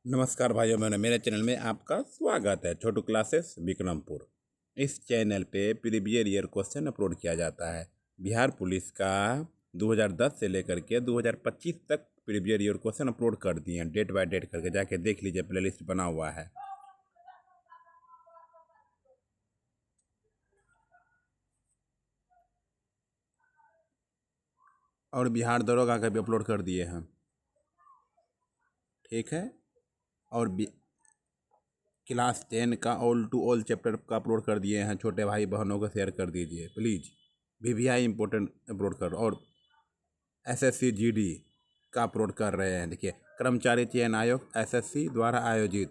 नमस्कार भाइयों बहनों, मेरे चैनल में आपका स्वागत है। छोटू क्लासेस विक्रमपुर। इस चैनल पे प्रीवियस ईयर क्वेश्चन अपलोड किया जाता है। बिहार पुलिस का 2010 से लेकर के 2025 तक प्रीवियस ईयर क्वेश्चन अपलोड कर दिए हैं, डेट बाय डेट करके। जाके देख लीजिए, प्लेलिस्ट बना हुआ है। और बिहार दरोगा का भी अपलोड कर दिए हैं, ठीक है। और क्लास 10 का ऑल टू ऑल चैप्टर का अपलोड कर दिए हैं। छोटे भाई बहनों को शेयर कर दीजिए प्लीज़। VVI इम्पोर्टेंट अपलोड कर, और SSC GD का अपलोड कर रहे हैं। देखिए, कर्मचारी चयन आयोग SSC द्वारा आयोजित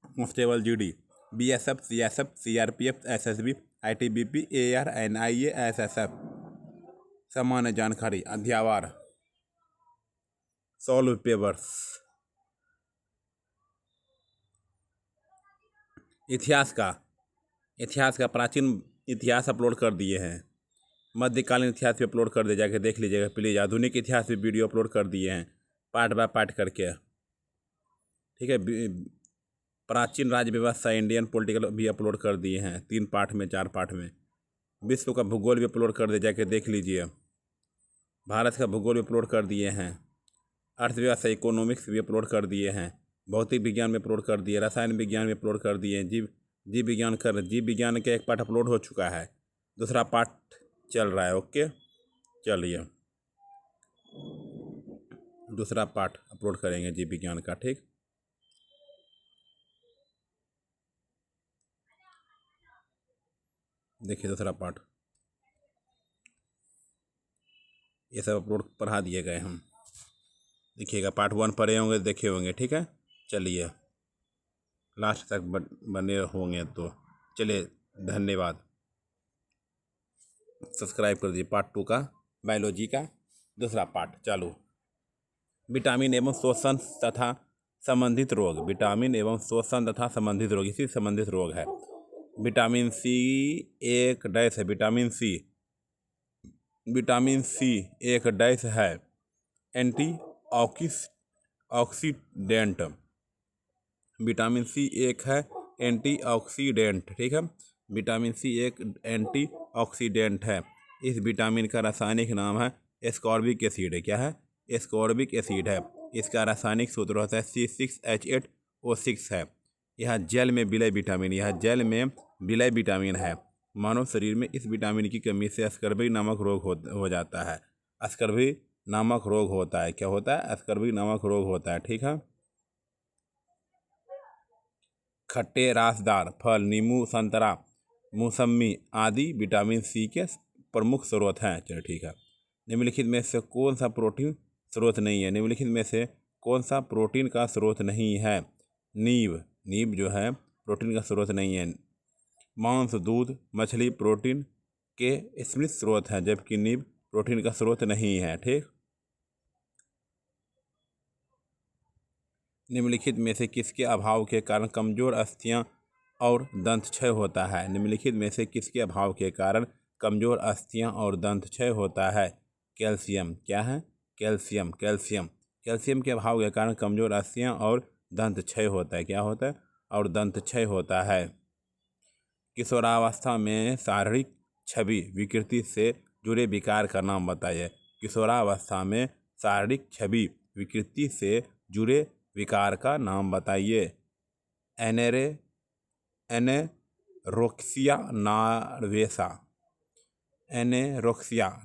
constable GD, BSF CSF CRPF SSB ITBP AR NIA SSF सामान्य जानकारी अध्यावार सॉल्व पेपर्स। इतिहास का प्राचीन इतिहास अपलोड कर दिए हैं। मध्यकालीन इतिहास भी अपलोड कर दिए, जाके देख लीजिएगा प्लीज़। आधुनिक इतिहास भी वीडियो अपलोड कर दिए हैं, पार्ट बाय पार्ट करके, ठीक है। प्राचीन राज्य व्यवस्था इंडियन पॉलिटिकल भी अपलोड कर दिए हैं, 3 पार्ट में 4 पार्ट में। विश्व का भूगोल भी अपलोड कर दिया, जाके देख लीजिए। भारत का भूगोल भी अपलोड कर दिए हैं। अर्थव्यवस्था इकोनॉमिक्स भी अपलोड कर दिए हैं। भौतिक विज्ञान में अपलोड कर दिए, रसायन विज्ञान में अपलोड कर दिए हैं। जीव विज्ञान का एक पार्ट अपलोड हो चुका है, दूसरा पार्ट चल रहा है। ओके, चलिए दूसरा पार्ट अपलोड करेंगे जीव विज्ञान का, ठीक। देखिए दूसरा पार्ट, ये सब अपलोड पढ़ा दिए गए हम। देखिएगा, पार्ट 1 पढ़े होंगे, देखे होंगे, ठीक है। चलिए लास्ट तक बने होंगे तो चलिए, धन्यवाद। सब्सक्राइब कर दीजिए। पार्ट 2 का बायोलॉजी का दूसरा पार्ट चालू। विटामिन एवं शोषण तथा संबंधित रोग। विटामिन एवं शोषण तथा संबंधित रोग, इसी संबंधित रोग है। विटामिन सी एक डैश है, विटामिन सी एक डैश है, एंटी ऑक्सीडेंट। विटामिन सी एक है एंटीऑक्सीडेंट, ठीक है। विटामिन सी एक एंटीऑक्सीडेंट है। इस विटामिन का रासायनिक नाम है एस्कॉर्बिक एसिड। क्या है? एस्कॉर्बिक एसिड है। इसका रासायनिक सूत्र होता है C6H8O6 है। यह जल में विलय विटामिन है। मानव शरीर में इस विटामिन की कमी से स्कर्वी नामक रोग हो जाता है। स्कर्वी नामक रोग होता है। क्या होता है? स्कर्वी नामक रोग होता है, ठीक है। खट्टे रसदार फल, नींबू, संतरा, मौसमी आदि विटामिन सी के प्रमुख स्रोत हैं। चलो ठीक है। निम्नलिखित में से कौन सा प्रोटीन स्रोत नहीं है? निम्नलिखित में से कौन सा प्रोटीन का स्रोत नहीं है? नींब जो है प्रोटीन का स्रोत नहीं है। मांस, दूध, मछली प्रोटीन के स्मृत स्रोत हैं, जबकि नींब प्रोटीन का स्रोत नहीं है, ठीक। निम्नलिखित में से किसके अभाव के कारण कमजोर अस्थियां और दंत क्षय होता है? निम्नलिखित में से किसके अभाव के कारण कमजोर अस्थियां और दंत क्षय होता है? कैल्शियम। क्या है? कैल्शियम के अभाव के कारण कमजोर अस्थियां और दंत क्षय होता है। क्या होता है? और दंत क्षय होता है। किशोरावस्था में शारीरिक छवि विकृति से जुड़े विकार का नाम बताइए। किशोरावस्था में शारीरिक छवि विकृति से जुड़े विकार का नाम बताइए। एनेरोक्सिया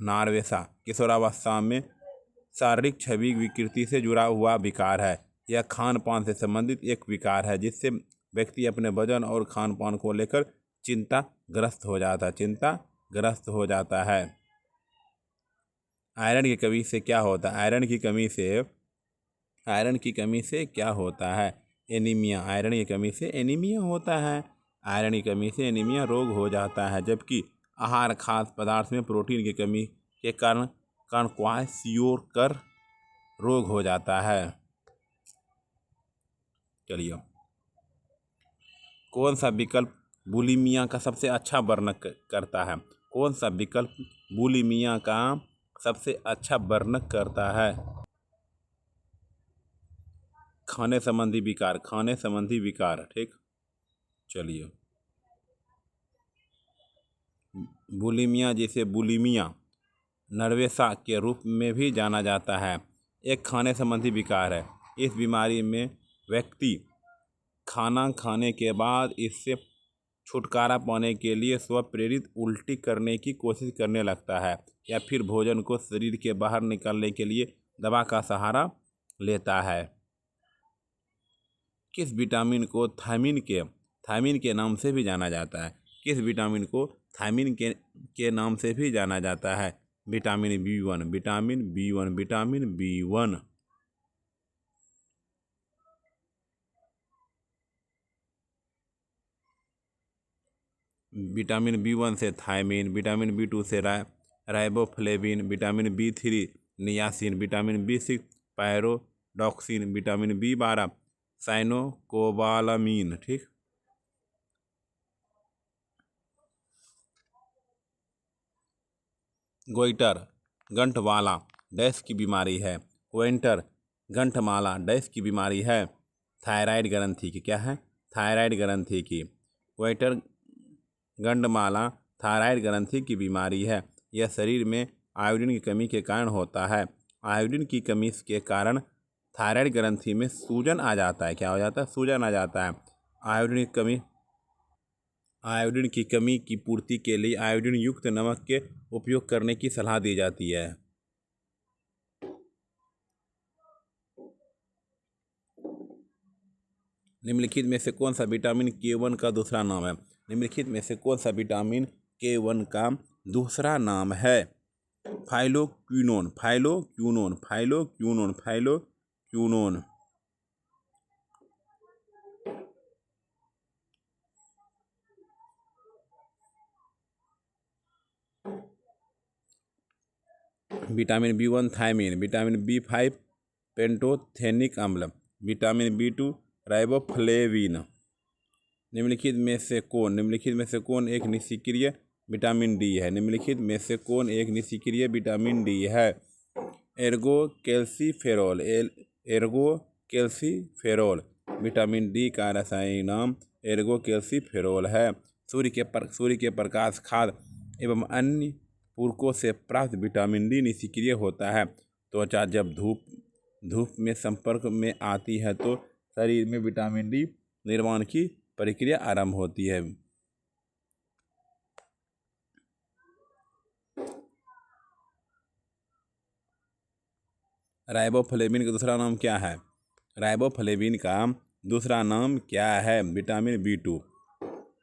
नार्वेसा किशोरावस्था में शारीरिक छवि विकृति से जुड़ा हुआ विकार है। यह खान पान से संबंधित एक विकार है, जिससे व्यक्ति अपने वजन और खान पान को लेकर चिंताग्रस्त हो जाता है। आयरन की कमी से क्या होता है? आयरन की कमी से क्या होता है? एनीमिया। आयरन की कमी से एनीमिया होता है। आयरन की कमी से एनीमिया रोग हो जाता है। जबकि आहार खाद्य पदार्थ में प्रोटीन की कमी के कारण क्वाशियोकर रोग हो जाता है। चलिए, कौन सा विकल्प बुलिमिया का सबसे अच्छा वर्णन करता है? कौन सा विकल्प बुलिमिया का सबसे अच्छा वर्णन करता है? खाने संबंधी विकार, खाने संबंधी विकार। ठीक, चलिए। बुलिमिया, जिसे बुलिमिया नर्वेसा के रूप में भी जाना जाता है, एक खाने संबंधी विकार है। इस बीमारी में व्यक्ति खाना खाने के बाद इससे छुटकारा पाने के लिए स्वप्रेरित उल्टी करने की कोशिश करने लगता है, या फिर भोजन को शरीर के बाहर निकालने के लिए दवा का सहारा लेता है। किस विटामिन को थायमीन के नाम से भी जाना जाता है? किस विटामिन को थायमीन के नाम से भी जाना जाता है? Vitamin B1, vitamin B1, vitamin B1। Vitamin B1 से थायमीन, विटामिन B2 से riboflavin, vitamin B3 niacin, vitamin B6 pyridoxine, vitamin B12 साइनोकोबालामीन। ठीक, गोइटर गंठमाला डैश की बीमारी है? गोइटर गंठमाला डैश की बीमारी है? थायराइड ग्रंथि की। क्या है? थायराइड ग्रंथि की। गोइटर गंठमाला थायराइड ग्रंथि की बीमारी है। यह शरीर में आयोडीन की कमी के कारण होता है। आयोडीन की कमी के कारण थायराइड ग्रंथि में सूजन आ जाता है। क्या हो जाता है? सूजन आ जाता है। आयोडीन की कमी की पूर्ति के लिए आयोडीन युक्त नमक के उपयोग करने की सलाह दी जाती है। निम्नलिखित में से कौन सा विटामिन K1 का दूसरा नाम है? निम्नलिखित में से कौन सा विटामिन K1 का दूसरा नाम है? Phylloquinone, phylloquinone, phylloquinone, phylloquinone. Vitamin B1 thiamine, vitamin B5 pantothenic अम्ल, विटामिन B2 राइबोफ्लेविन। निम्नलिखित में से कौन एक निष्क्रिय विटामिन डी है? निम्नलिखित में से कौन एक निष्क्रिय विटामिन डी है? Ergo calciferol. विटामिन डी का रासायनिक नाम एर्गो कैल्सीफेरोल है। सूर्य के प्रकाश, खाद्य एवं अन्य पूरकों से प्राप्त विटामिन डी निष्क्रिय होता है। त्वचा जब धूप में संपर्क में आती है तो शरीर में विटामिन डी निर्माण की प्रक्रिया आरंभ होती है। राइबोफ्लेविन का दूसरा नाम क्या है? राइबोफ्लेविन का दूसरा नाम क्या है? Vitamin B2।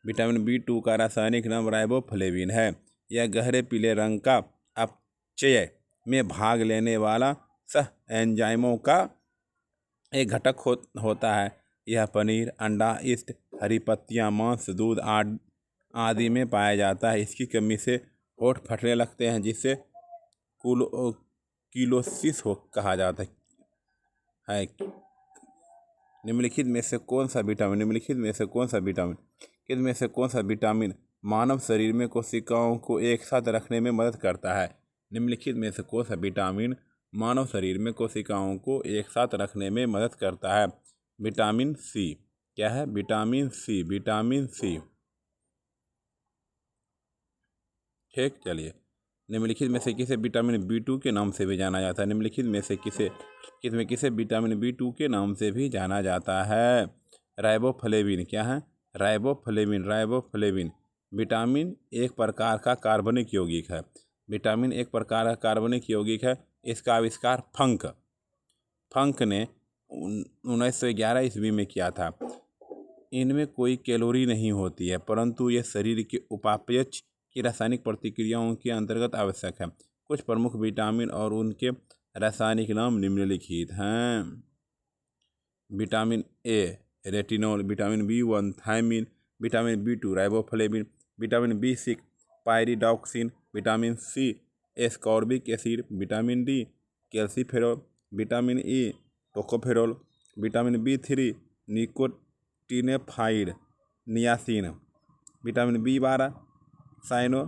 विटामिन B2 का रासायनिक नाम राइबोफ्लेविन है। यह गहरे पीले रंग का अपचय में भाग लेने वाला सह एंजाइमों का एक घटक होता है। यह पनीर, अंडा, ईस्ट, हरी पत्तियां, मांस, दूध आदि में पाया जाता है। इसकी कमी से होंठ फटने लगते हैं, जिससे किलोसिस कहा जाता है। निम्नलिखित में से कौन सा विटामिन मानव शरीर में कोशिकाओं को एक साथ रखने में मदद करता है? निम्नलिखित में से कौन सा विटामिन मानव शरीर में कोशिकाओं को एक साथ रखने में मदद करता है? Vitamin C. क्या है? Vitamin C, vitamin C. ठीक, चलिए। निम्नलिखित में से किसे विटामिन B2 के नाम से भी जाना जाता है? निम्नलिखित में से किसे विटामिन B2 के नाम से भी जाना जाता है? राइबोफ्लेविन। क्या है? राइबोफ्लेविन विटामिन एक प्रकार का कार्बनिक यौगिक है। विटामिन एक प्रकार का कार्बनिक यौगिक है। इसका आविष्कार फंक ने 1911 ईस्वी में किया था। इनमें कोई कैलोरी नहीं होती है, परंतु यह शरीर के उपापचय की रासायनिक प्रतिक्रियाओं के अंतर्गत आवश्यक है। कुछ प्रमुख विटामिन और उनके रासायनिक नाम निम्नलिखित हैं। Vitamin A retinol, vitamin B1 thiamine, vitamin B2 riboflavin, vitamin B6 pyridoxine, vitamin C ascorbic acid, vitamin D calciferol, vitamin E tocopherol, vitamin B3 nicotinamide niacin, vitamin B12 cyano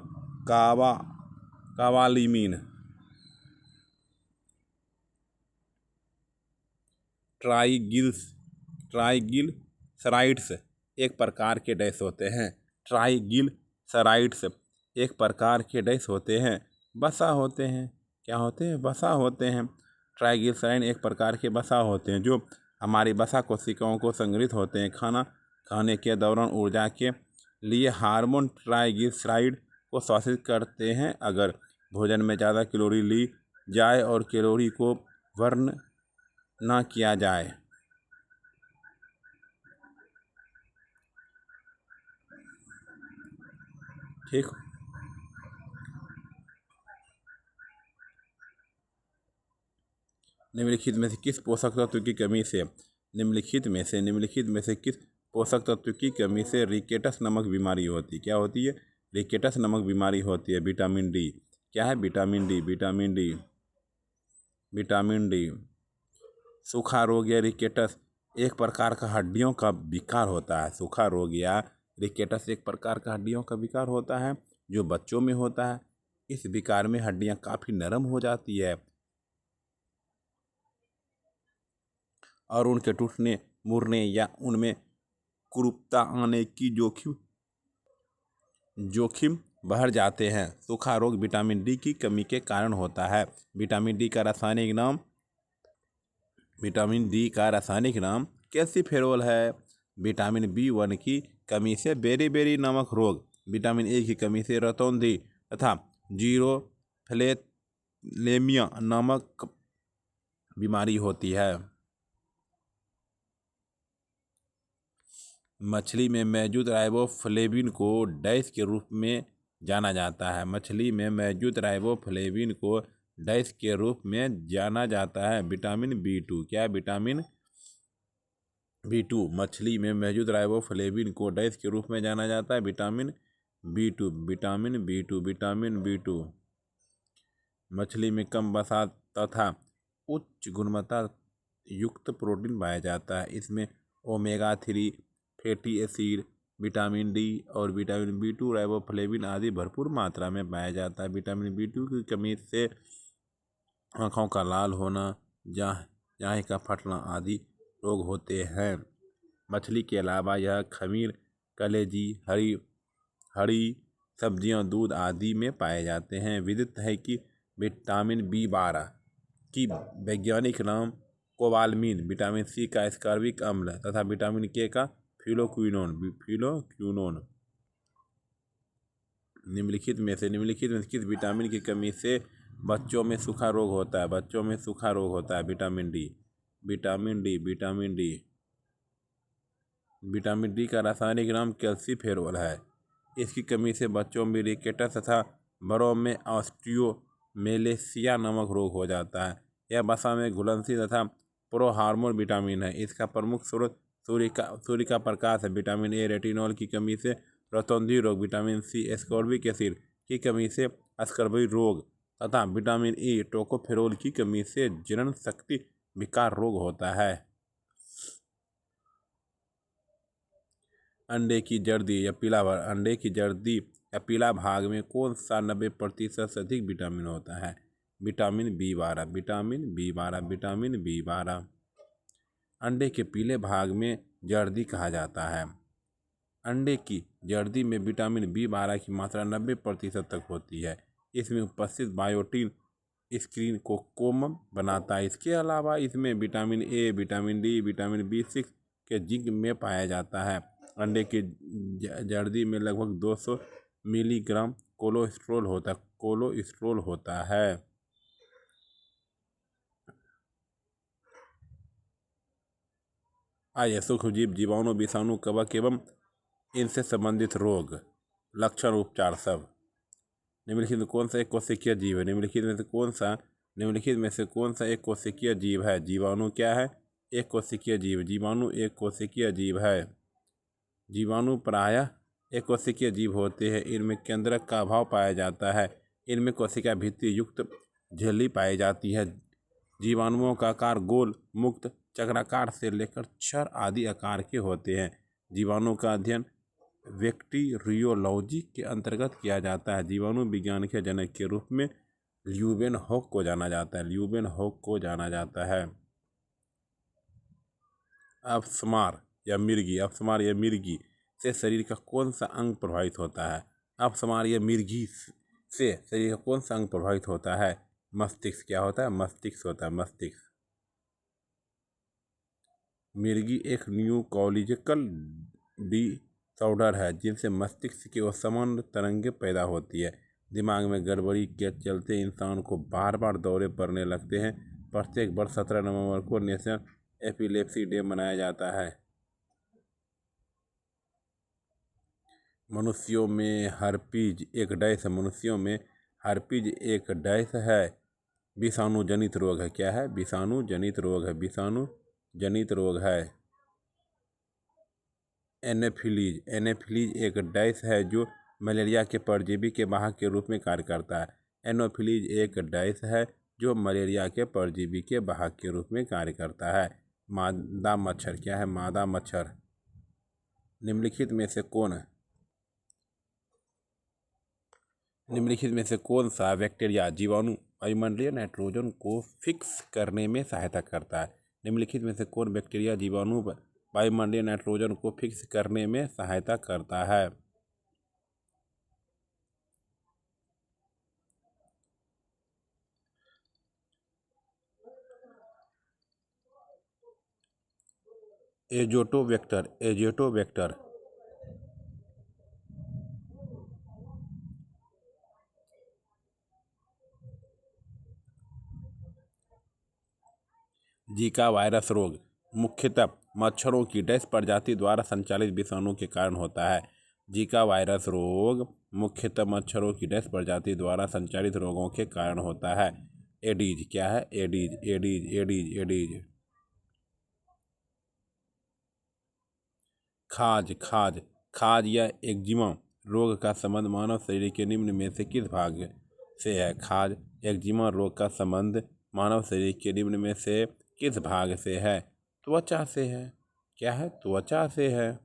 कावालिमीन। Triglycerides एक प्रकार के dash होते हैं। Triglycerides एक प्रकार के dash होते हैं, वसा होते हैं। क्या होते हैं? वसा होते हैं। ट्राइग्लिसराइड एक प्रकार के वसा होते हैं जो हमारी वसा कोशिकाओं को संग्रहित होते हैं। खाना खाने के दौरान ऊर्जा के लिए हार्मोन ट्राइग्लिसराइड को श्वसित करते हैं। अगर भोजन में ज़्यादा कैलोरी ली जाए और कैलोरी को बर्न ना किया जाए ठीक। निम्नलिखित में से किस पोषक तत्व की कमी से किस पोषक तत्व की कमी से रिकेटस नामक बीमारी होती है? क्या होती है? रिकेटस नामक बीमारी होती है। Vitamin D. क्या है? Vitamin D. सूखा रोग या रिकेटस एक प्रकार का हड्डियों का विकार होता है। सूखा रोग या रिकेटस एक प्रकार का हड्डियों का विकार होता है जो बच्चों में होता है। इस विकार में हड्डियां काफ़ी नरम हो जाती है और उनके टूटने, मुड़ने या उनमें कुरूपता आने की जोखिम बढ़ जाते हैं। सूखा रोग विटामिन डी की कमी के कारण होता है। विटामिन डी का रासायनिक नाम कैल्सीफेरॉल है। विटामिन B1 की कमी से बेरी नामक रोग, विटामिन ए की कमी से रतौंधी तथा जीरोफ्लेलेमिया नामक बीमारी होती है। मछली में मौजूद राइबोफ्लेविन को डैश के रूप में जाना जाता है। Vitamin B2। क्या? Vitamin B2। मछली में मौजूद राइबोफ्लेविन को डैश के रूप में जाना जाता है। Vitamin B2। मछली में कम वसा तथा उच्च गुणवत्ता युक्त प्रोटीन पाया जाता है। इसमें omega 3 fatty acid, vitamin D और विटामिन B2, राइबोफ्लेविन आदि भरपूर मात्रा में पाया जाता है। विटामिन B2 की कमी से आँखों का लाल होना, जाँघ का फटना आदि रोग होते हैं। मछली के अलावा यह खमीर, कलेजी, हरी सब्जियां, दूध आदि में पाए जाते हैं। विदित है कि विटामिन B12 की वैज्ञानिक नाम कोबालमीन, विटामिन C का एस्कॉर्बिक अम्ल तथा विटामिन K का फिलोक्विनोन। निम्नलिखित में से किस विटामिन की कमी से बच्चों में सूखा रोग होता है? विटामिन डी का रासायनिक नाम कैल्सीफेरॉल है। इसकी कमी से बच्चों में रिकेटस तथा बड़ों में ऑस्टियोमेलेसिया नामक रोग हो जाता है। यह वसा में घुलनशील तथा प्रोहार्मोन विटामिन है। इसका प्रमुख स्रोत सूर्य का प्रकाश है। विटामिन ए रेटिनॉल की कमी से रतौंधी रोग, विटामिन C एस्कॉर्बिक एसिड की कमी से स्कर्वी रोग तथा विटामिन E टोकोफेरोल की कमी से जनन शक्ति विकार रोग होता है। अंडे की जर्दी या पीला भाग में कौन सा 90% से अधिक विटामिन होता है? Vitamin B12। अंडे के पीले भाग में जर्दी कहा जाता है। अंडे की जर्दी में विटामिन B12 की मात्रा 90% तक होती है। इसमें उपस्थित बायोटिन स्क्रीन को कोमल बनाता है। इसके अलावा इसमें vitamin A, vitamin D, vitamin B6 के जिंक में पाया जाता है। अंडे की जर्दी में लगभग 200 मिलीग्राम कोलेस्ट्रॉल होता है। आइए सूक्ष्मजीव, जीवाणु, विषाणु, कवक एवं इनसे संबंधित रोग, लक्षण, उपचार सब। निम्नलिखित में कौन सा एक कोशिकीय जीव है? निम्नलिखित में से कौन सा एक कोशिकीय जीव है? जीवाणु क्या है? एक कोशिकीय जीव। जीवाणु एक कोशिकीय जीव है। जीवाणु प्रायः एक कोशिकीय जीव होते हैं। इनमें केंद्रक का अभाव पाया जाता है। इनमें कोशिका भित्ति युक्त झिल्ली पाई जाती है। जीवाणुओं का आकार गोल, मुक्त, चक्राकार से लेकर क्षर आदि आकार के होते हैं। जीवाणु का अध्ययन बैक्टीरियोलॉजी के अंतर्गत किया जाता है। जीवाणु विज्ञान के जनक के रूप में ल्यूवेनहॉक को जाना जाता है। ल्यूवेनहॉक को जाना जाता है। अपस्मार या मिर्गी से शरीर का कौन सा अंग प्रभावित होता है? अपस्मार या मिर्गी से शरीर का कौन सा अंग प्रभावित होता है? मस्तिष्क। क्या होता है? मस्तिष्क होता है। मस्तिष्क। मिर्गी एक न्यूरोलॉजिकल डिसऑर्डर है जिनसे मस्तिष्क की असमान तरंगें पैदा होती है। दिमाग में गड़बड़ी के चलते इंसान को बार बार दौरे पड़ने लगते हैं। प्रत्येक वर्ष 17 नवंबर को नेशनल एपिलेप्सी डे मनाया जाता है। मनुष्यों में हर्पीज एक डैश है। मनुष्यों में हर्पीज एक डैश है विषाणु जनित रोग है। क्या है? विषाणु जनित रोग है। विषाणु जनित रोग है। एनोफिलीज एक डैश है जो मलेरिया के परजीवी के वाहक के रूप में कार्य करता है। एनोफिलीज एक डैश है जो मलेरिया के परजीवी के वाहक के रूप में कार्य करता है। मादा मच्छर। क्या है? मादा मच्छर। निम्नलिखित में से कौन सा बैक्टीरिया जीवाणु वायुमंडलीय नाइट्रोजन को फिक्स करने में सहायता करता है? निम्नलिखित में से कौन बैक्टीरिया जीवाणु वायुमंडलीय नाइट्रोजन को फिक्स करने में सहायता करता है? एजोटोबैक्टर। जीका वायरस रोग मुख्यतः मच्छरों की डैश प्रजाति द्वारा संचालित विषाणु के कारण होता है। जीका वायरस रोग मुख्यतः मच्छरों की डैश प्रजाति द्वारा संचालित रोगों के कारण होता है। एडीज। क्या है? एडीज। खाज या एक्जिमा रोग का संबंध मानव शरीर के निम्न में से किस भाग से है? खाज एक्जिमा रोग का संबंध मानव शरीर के निम्न में से किस भाग से है? त्वचा से है। क्या है? त्वचा से है।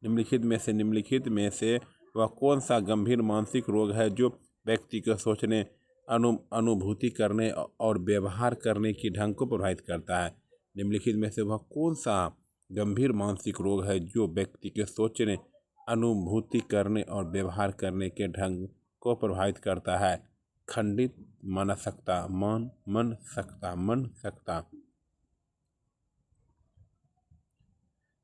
निम्नलिखित में से वह कौन सा गंभीर मानसिक रोग है जो व्यक्ति को सोचने, अनुभूति करने और व्यवहार करने की ढंग को प्रभावित करता है? निम्नलिखित में से वह कौन सा गंभीर मानसिक रोग है जो व्यक्ति के सोचने, अनुभूति करने और व्यवहार करने के ढंग को प्रभावित करता है? खंडित मनसकता। मनसकता।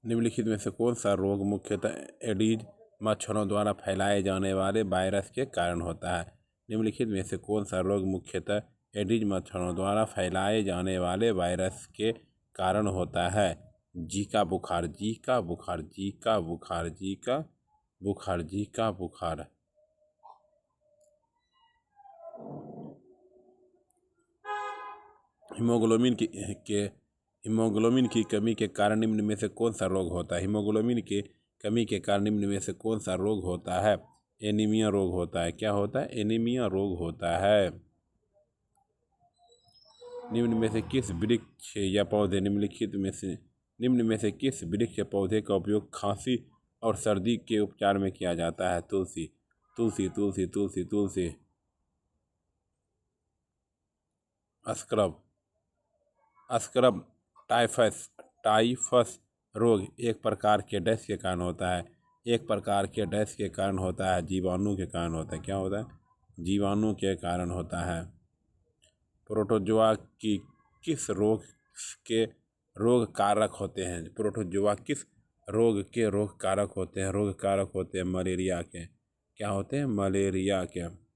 निम्नलिखित में से कौन सा रोग मुख्यतः एडीज मच्छरों द्वारा फैलाए जाने वाले वायरस के कारण होता है? निम्नलिखित में से कौन सा रोग मुख्यतः एडीज मच्छरों द्वारा फैलाए जाने वाले वायरस के कारण होता है? जीका बुखार। जीका बुखार। जीका बुखार। जीका बुखार। जीका बुखार। हीमोग्लोबिन की कमी के कारण निम्न में से कौन सा रोग होता है? हीमोग्लोबिन की कमी के कारण निम्न में से कौन सा रोग होता है? एनीमिया रोग होता है। क्या होता है? एनीमिया रोग होता है। निम्न में से किस वृक्ष या पौधे निम्न में से किस वृक्ष या पौधे का उपयोग खांसी और सर्दी के उपचार में किया जाता है? तुलसी। तुलसी। तुलसी। तुलसी। तुलसी। स्क्रब टाइफस रोग एक प्रकार के डैश के कारण होता है। एक प्रकार के डैश के कारण होता है। जीवाणु के कारण होता है। क्या होता है? जीवाणु के कारण होता है। प्रोटोजोआ की किस रोग के रोग कारक होते हैं? प्रोटोजोआ किस रोग के रोग कारक होते हैं? रोग कारक होते हैं मलेरिया के। क्या होते हैं? मलेरिया के।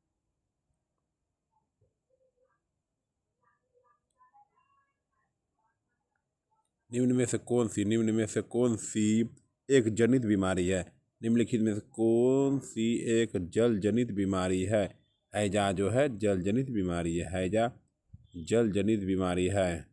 निम्न में से कौन सी एक जनित बीमारी है? निम्नलिखित में से कौन सी एक जल जनित बीमारी है? हैजा जो है जल जनित बीमारी है। हैजा जल जनित बीमारी है।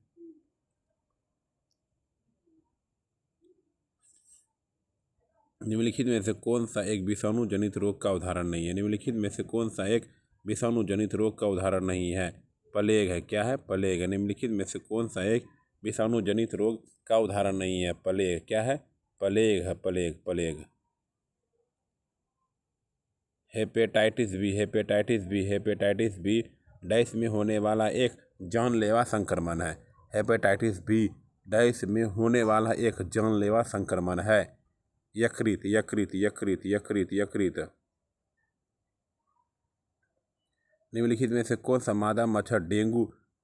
निम्नलिखित में से कौन सा एक विषाणु जनित रोग का उदाहरण नहीं है? निम्नलिखित में से कौन सा एक विषाणु जनित रोग का उदाहरण नहीं है? प्लेग है। क्या है? प्लेग है। निम्नलिखित में से कौन सा एक विषाणु जनित रोग का उदाहरण नहीं है? प्लेग। क्या है? प्लेग है, plague plague. Hepatitis B, hepatitis B, hepatitis B dash में होने वाला एक जानलेवा संक्रमण है। हेपेटाइटिस बी डैश में होने वाला एक जानलेवा संक्रमण है। यकृत, यकृत, यकृत, यकृत, यकृत। निम्नलिखित में से कौन सा मादा मच्छर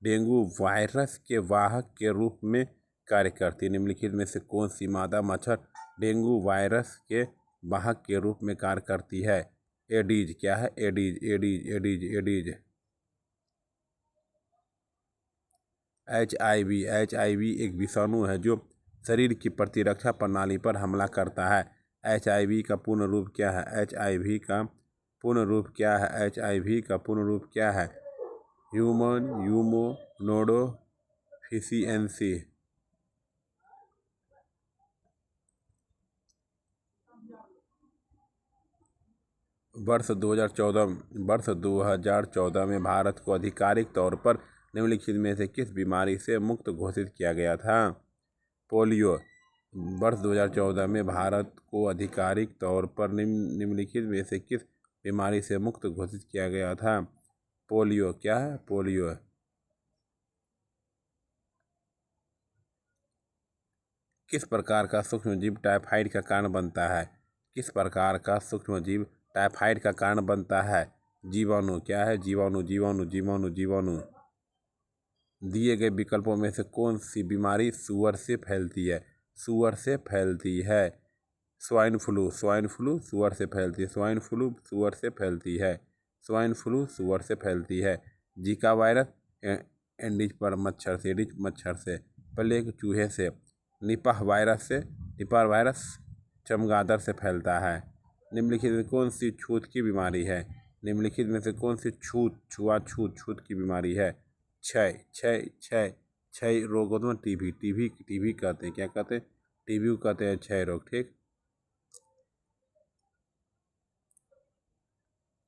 डेंगू वायरस के वाहक के रूप में कार्य करती है? निम्नलिखित में से कौन सी मादा मच्छर डेंगू वायरस के वाहक के रूप में कार्य करती है? एडीज। क्या है? Aedes, Aedes, Aedes, Aedes. HIV, HIV एक विषाणु है जो शरीर की प्रतिरक्षा प्रणाली पर हमला करता है। HIV का पूर्ण रूप क्या है? HIV का पूर्ण रूप क्या है? HIV का पूर्ण रूप क्या है? Human immunodeficiency. वर्ष 2014 में भारत को आधिकारिक तौर पर निम्नलिखित में से किस बीमारी से मुक्त घोषित किया गया था? पोलियो। वर्ष 2014 में भारत को आधिकारिक तौर पर निम्नलिखित में से किस बीमारी से मुक्त घोषित किया गया था? पोलियो। क्या है? पोलियो। किस प्रकार का सूक्ष्मजीव टाइफाइड का कारण बनता है? किस प्रकार का सूक्ष्मजीव टाइफाइड का कारण बनता है? जीवाणु। क्या है? जीवाणु, जीवाणु, जीवाणु, जीवाणु। दिए गए विकल्पों में से कौन सी बीमारी सुअर से फैलती है? सुअर से फैलती है। स्वाइन फ्लू, स्वाइन फ्लू सुअर से फैलती है। स्वाइन फ्लू सुअर से फैलती है। स्वाइन फ्लू सुअर से फैलती है। जीका वायरस एंडीज पर मच्छर से, एडिज मच्छर से। प्लेग चूहे से। निपाह वायरस चमगादड़ से फैलता है। निम्नलिखित में कौन सी छूत की बीमारी है? निम्नलिखित में से कौन सी छूत की बीमारी है? क्षय, क्षय, क्षय, क्षय रोग होता है। टीबी कहते हैं। क्या कहते हैं? टीबी कहते हैं क्षय रोग। ठीक।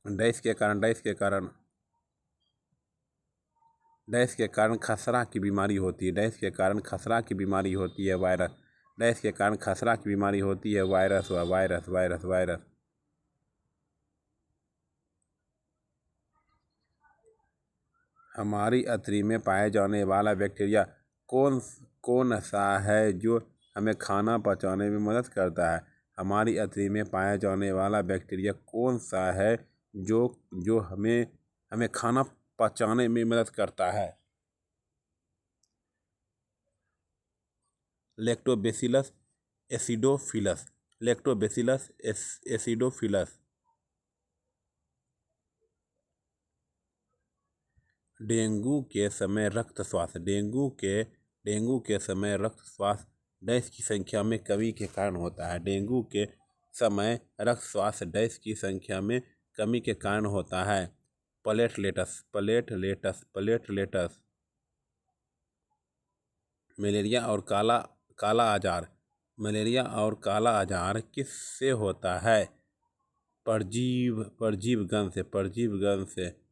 डैश के कारण खसरा की बीमारी होती है। डैश के कारण खसरा की बीमारी होती है। वायरस। डैश के कारण खसरा की बीमारी होती है। वायरस व वायरस, वायरस, वायरस। हमारी अतरी में पाए जाने वाला बैक्टीरिया कौन सा है जो हमें खाना पचाने में मदद करता है? हमारी अतरी में पाया जाने वाला बैक्टीरिया कौन सा है जो हमें खाना पचाने में मदद करता है? Lactobacillus acidophilus, lactobacillus acidophilus. Dengue के समय रक्त श्वास डैश की संख्या में कमी के कारण होता है। डेंगू के समय रक्त श्वास डैश की संख्या में कमी के कारण होता है। Platelets, platelets, platelets. मलेरिया और काला आजार किससे होता है? परजीवगण से।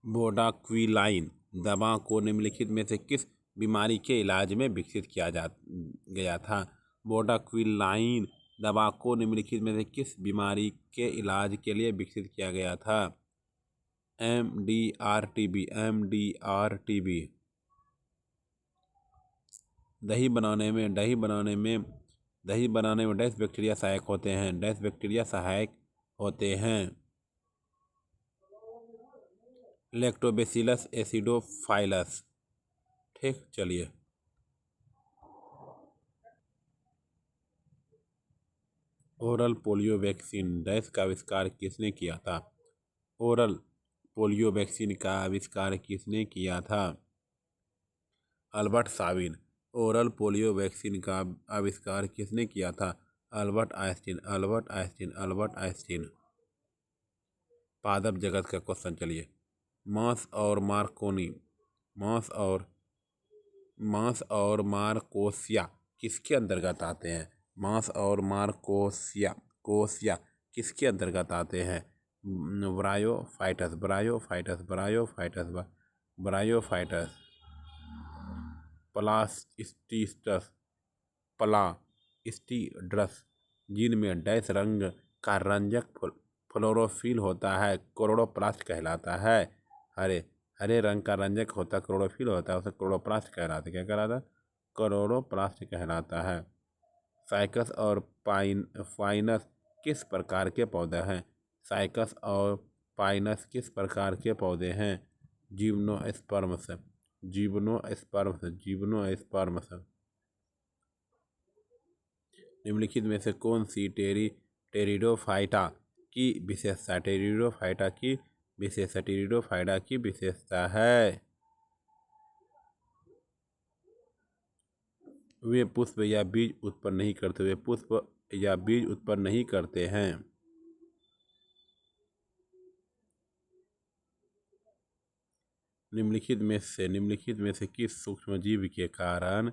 वोडाक्विलाइन दवा को निम्नलिखित में से किस बीमारी के इलाज में विकसित किया गया था? वोडाक्विलाइन दवा को निम्नलिखित में से किस बीमारी के इलाज के लिए विकसित किया गया था? MDR-TB, MDR-TB। दही बनाने में डैश बैक्टीरिया सहायक होते हैं। डैश बैक्टीरिया सहायक होते हैं। लैक्टोबैसिलस एसिडोफाइलस। ठीक। चलिए। ओरल पोलियो वैक्सीन डैश का आविष्कार किसने किया था? ओरल पोलियो वैक्सीन का आविष्कार किसने किया था? Albert Sabin. Oral polio vaccine का आविष्कार किसने किया था? Albert Einstein, Albert Einstein, Albert Einstein. पादप जगत का क्वेश्चन चलिए। मास और मार्कोनी, मास और मार्कोसिया किसके अंतर्गत आते हैं? मास और मार्कोसिया किसके अंतर्गत आते हैं? Bryophytes, bryophytes, bryophytes, bryophytes. Plastids, plastids जिनमें डैश रंग का रंजक फ्लोरोफिल होता है, क्लोरोप्लास्ट कहलाता है। हरे रंग का रंजक होता है, क्लोरोफिल होता है, उसे क्लोरोप्लास्ट कहलाता है। क्या कहलाता है? क्लोरोप्लास्ट कहलाता है। साइकस और पाइनस किस प्रकार के पौधे हैं? साइकस और पाइनस किस प्रकार के पौधे हैं? Gymnosperms, gymnosperms, gymnosperms. निम्नलिखित में से कौन सी टेरिडोफाइटा की विशेषता, टेरिडोफाइटा की विशेषता है? वे पुष्प या बीज उत्पन्न नहीं करते, वे पुष्प या बीज उत्पन्न नहीं करते हैं। निम्नलिखित में से किस सूक्ष्मजीव के कारण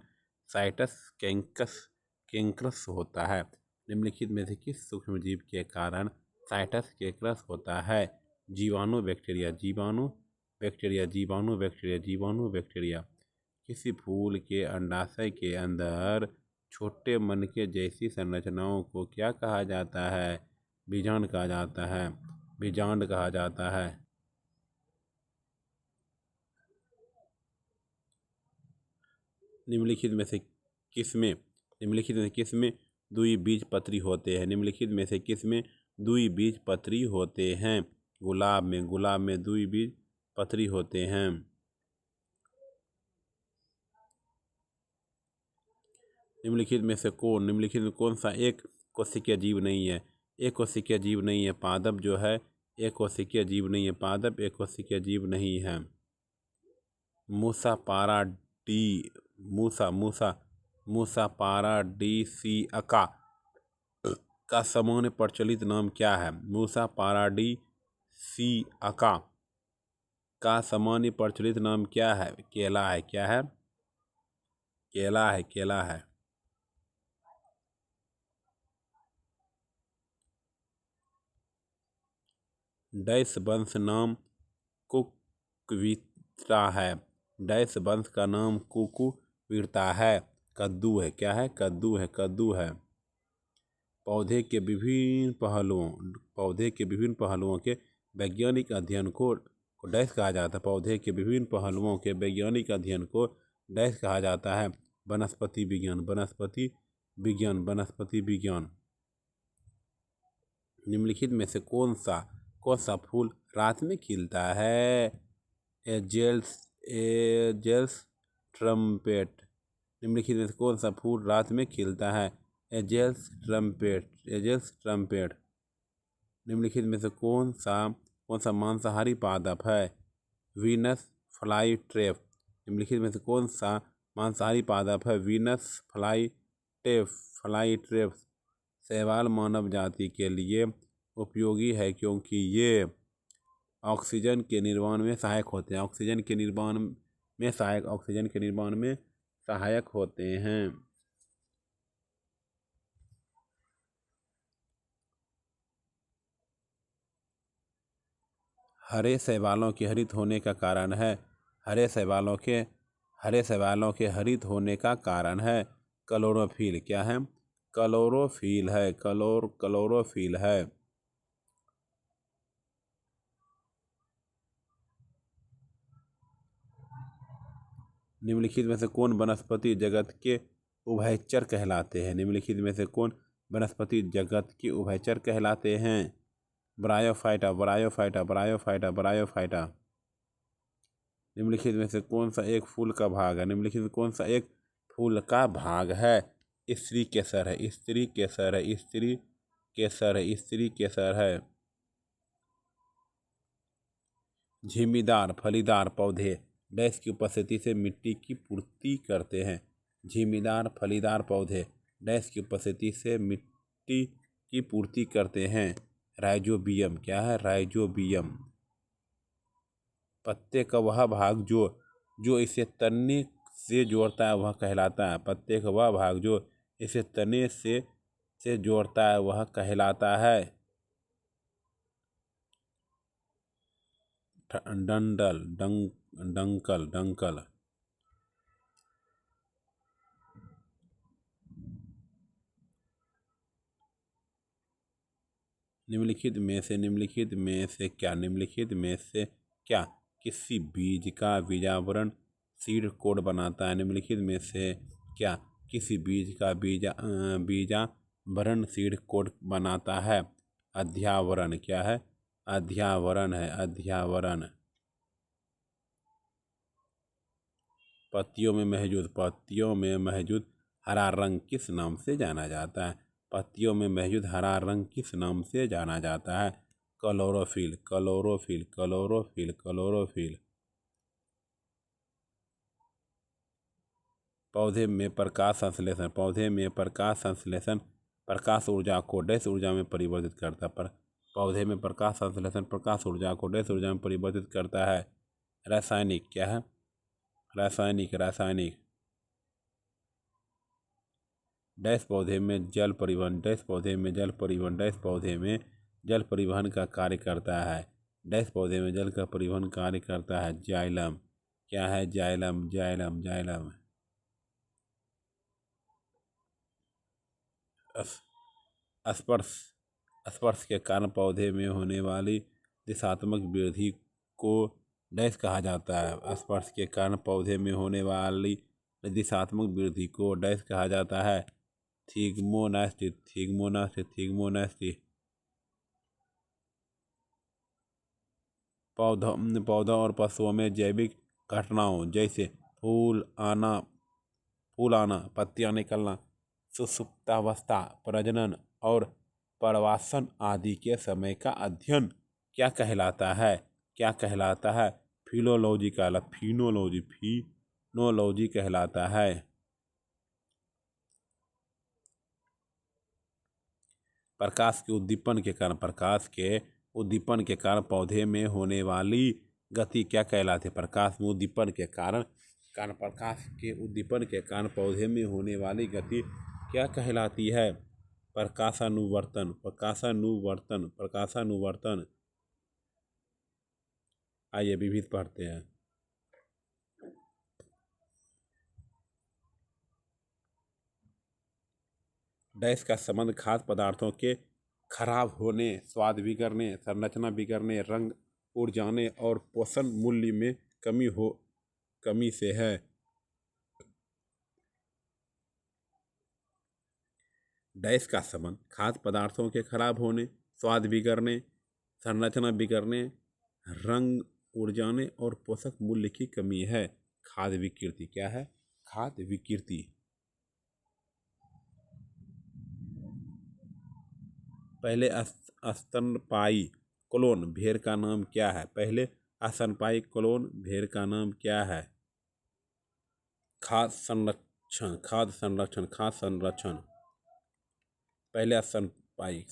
साइटस कैंक्रस होता है? निम्नलिखित में से किस सूक्ष्मजीव के कारण साइटस कैंक्रस होता है? जीवाणु बैक्टीरिया, जीवाणु बैक्टीरिया, जीवाणु बैक्टीरिया, जीवाणु बैक्टीरिया। किसी फूल के अंडाशय के अंदर छोटे मनके जैसी संरचनाओं को क्या कहा जाता है? बीजांड कहा जाता है, बीजांड कहा जाता है। निम्नलिखित में से किसमें द्विबीजपत्री होते हैं? निम्नलिखित में से किसमें द्विबीजपत्री होते हैं? गुलाब में द्विबीजपत्री होते हैं। निम्नलिखित में कौन सा एक कोशिकीय जीव नहीं है? एक कोशिकीय जीव नहीं है। पादप जो है एक कोशिकीय जीव नहीं है, पादप एक कोशिकीय जीव नहीं है। मूसा पाराडीसिअका का सामान्य प्रचलित नाम क्या है? मूसा पाराडीसिअका का सामान्य प्रचलित नाम क्या है? केला है। क्या है? केला है, केला है। डैश वंश नाम कुकुविरता है, डैश वंश का नाम कुकुविरता है। कद्दू है। क्या है? कद्दू है, कद्दू है। पौधे के विभिन्न पहलुओं के वैज्ञानिक अध्ययन को डैश कहा जाता है। पौधे के विभिन्न पहलुओं के वैज्ञानिक अध्ययन को डैश कहा जाता है। वनस्पति विज्ञान, वनस्पति विज्ञान, वनस्पति विज्ञान। निम्नलिखित में से कौन सा फूल रात में खिलता है? Angel's trumpet. निम्नलिखित में से कौन सा फूल रात में खिलता है? Angel's trumpet. निम्नलिखित में से कौन सा मांसाहारी पादप है? Venus fly trap. निम्नलिखित में से कौन सा मांसाहारी पादप है? Venus fly trap. शैवाल मानव जाति के लिए उपयोगी है क्योंकि ये ऑक्सीजन के निर्माण में सहायक होते हैं। ऑक्सीजन के निर्माण में सहायक होते हैं। हरे शैवालों के हरित होने का कारण है। हरे शैवालों के हरित होने का कारण है क्लोरोफिल। क्या है? क्लोरोफिल है, क्लोरोफिल है। निम्नलिखित में से कौन वनस्पति जगत के उभयचर कहलाते हैं? निम्नलिखित में से कौन वनस्पति जगत के उभयचर कहलाते हैं? Bryophyta, bryophyta, bryophyta, bryophyta. निम्नलिखित में से कौन सा एक फूल का भाग है? निम्नलिखित में कौन सा एक फूल का भाग है? स्त्री केसर है, स्त्री केसर है, स्त्री केसर है, स्त्री केसर है। झिम्मीदार फलीदार पौधे डैश की उपस्थिति से मिट्टी की पूर्ति करते हैं। झिम्मीदार फलीदार पौधे डैश की उपस्थिति से मिट्टी की पूर्ति करते हैं। राइजोबियम क्या है? राइजोबियम पत्ते का वह भाग जो इसे तने से जोड़ता है वह कहलाता है। पत्ते का वह भाग जो इसे तने से जोड़ता है वह कहलाता है डंडल डंकल डंकल। निम्नलिखित में से क्या किसी बीज का बीजावरण सीड कोड बनाता है? निम्नलिखित में से क्या किसी बीज का बीजावरण सीड कोड बनाता है? अध्यावरण क्या है? अध्यावरण है अध्यावरण। पत्तियों में मौजूद हरा रंग किस नाम से जाना जाता है? पत्तियों में मौजूद हरा रंग किस नाम से जाना जाता है? Chlorophyll chlorophyll chlorophyll chlorophyll. पौधे में प्रकाश संश्लेषण प्रकाश ऊर्जा को डैश ऊर्जा में परिवर्तित करता है। पौधे में प्रकाश संश्लेषण प्रकाश ऊर्जा को डैश ऊर्जा में परिवर्तित करता है। रासायनिक क्या है? रासायनिक डैश पौधे में जल परिवहन का कार्य करता है। डैश पौधे में जल का परिवहन कार्य करता है। जाइलम क्या है? Xylem xylem xylem. स्पर्श के कारण पौधे में होने वाली दिशात्मक वृद्धि को डैश कहा जाता है। स्पर्श के कारण पौधे में होने वाली दिशात्मक वृद्धि को डैश कहा जाता है। थिग्मोनास्टी। पौधों और पशुओं में जैविक घटनाओं जैसे फूल आना, पत्तियां निकलना, सुसुप्तावस्था, प्रजनन और प्रवासन आदि के समय का अध्ययन क्या कहलाता है? फिनोलॉजी कहलाता है। प्रकाश के उद्दीपन के कारण पौधे में होने वाली गति क्या कहलाती है? प्रकाश के उद्दीपन के कारण पौधे में होने वाली गति क्या कहलाती है? प्रकाशानुवर्तन। आइए विविध पढ़ते हैं। डैश का संबंध खाद्य पदार्थों के खराब होने, स्वाद बिगड़ने, संरचना बिगड़ने, रंग उड़ जाने और पोषण मूल्य में कमी से है। डैश का संबंध खाद्य पदार्थों के खराब होने, स्वाद बिगड़ने, संरचना बिगड़ने, रंग उड़ जाने और पोषक मूल्य की कमी है। खाद्य विकृति क्या है? खाद्य विकृति। पहले स्तनपायी क्लोन भेड़ का नाम क्या है? खाद्य संरक्षण। पहले स्तनपायी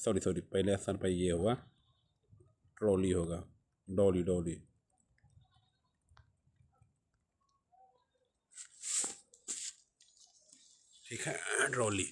ये होगा, ट्रॉली होगा, डॉली। ठीक है, ट्रॉली।